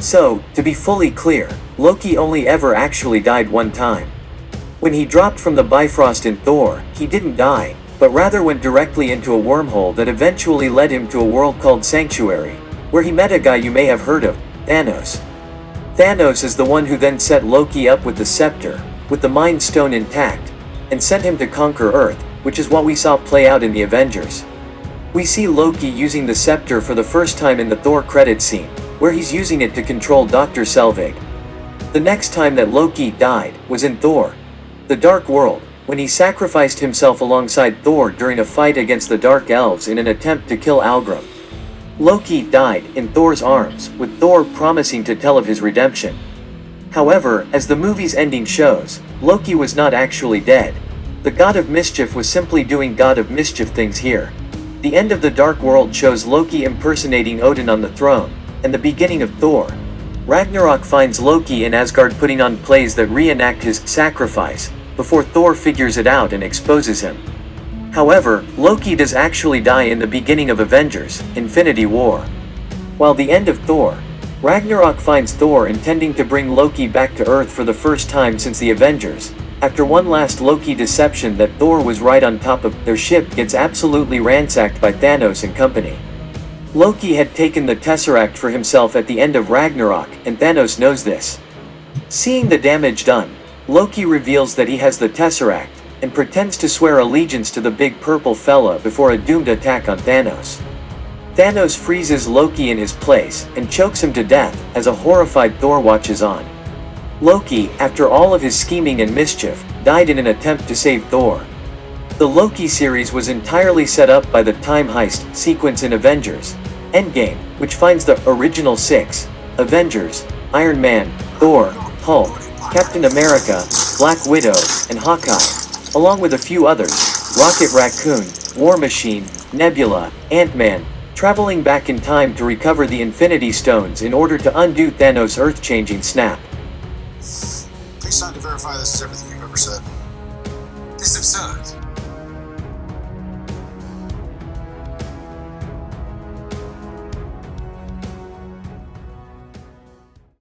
So, to be fully clear, Loki only ever actually died one time. When he dropped from the Bifrost in Thor, he didn't die, but rather went directly into a wormhole that eventually led him to a world called Sanctuary, where he met a guy you may have heard of, Thanos. Thanos is the one who then set Loki up with the scepter, with the Mind Stone intact, and sent him to conquer Earth, which is what we saw play out in the Avengers. We see Loki using the scepter for the first time in the Thor credits scene, where he's using it to control Dr. Selvig. The next time that Loki died was in Thor: The Dark World, when he sacrificed himself alongside Thor during a fight against the Dark Elves in an attempt to kill Algrim. Loki died in Thor's arms, with Thor promising to tell of his redemption. However, as the movie's ending shows, Loki was not actually dead. The God of Mischief was simply doing God of Mischief things here. The end of the Dark World shows Loki impersonating Odin on the throne, and the beginning of Thor Ragnarok finds Loki in Asgard putting on plays that reenact his sacrifice, before Thor figures it out and exposes him. However, Loki does actually die in the beginning of Avengers: Infinity War. While the end of Thor Ragnarok finds Thor intending to bring Loki back to Earth for the first time since the Avengers, after one last Loki deception that Thor was right on top of, their ship gets absolutely ransacked by Thanos and company. Loki had taken the Tesseract for himself at the end of Ragnarok, and Thanos knows this. Seeing the damage done, Loki reveals that he has the Tesseract, and pretends to swear allegiance to the big purple fella before a doomed attack on Thanos. Thanos freezes Loki in his place, and chokes him to death, as a horrified Thor watches on. Loki, after all of his scheming and mischief, died in an attempt to save Thor. The Loki series was entirely set up by the time heist sequence in Avengers Endgame, which finds the original six Avengers, Iron Man, Thor, Hulk, Captain America, Black Widow, and Hawkeye, along with a few others, Rocket Raccoon, War Machine, Nebula, Ant-Man, traveling back in time to recover the Infinity Stones in order to undo Thanos' earth-changing snap. Please sign to verify this is everything you've ever said. This is absurd.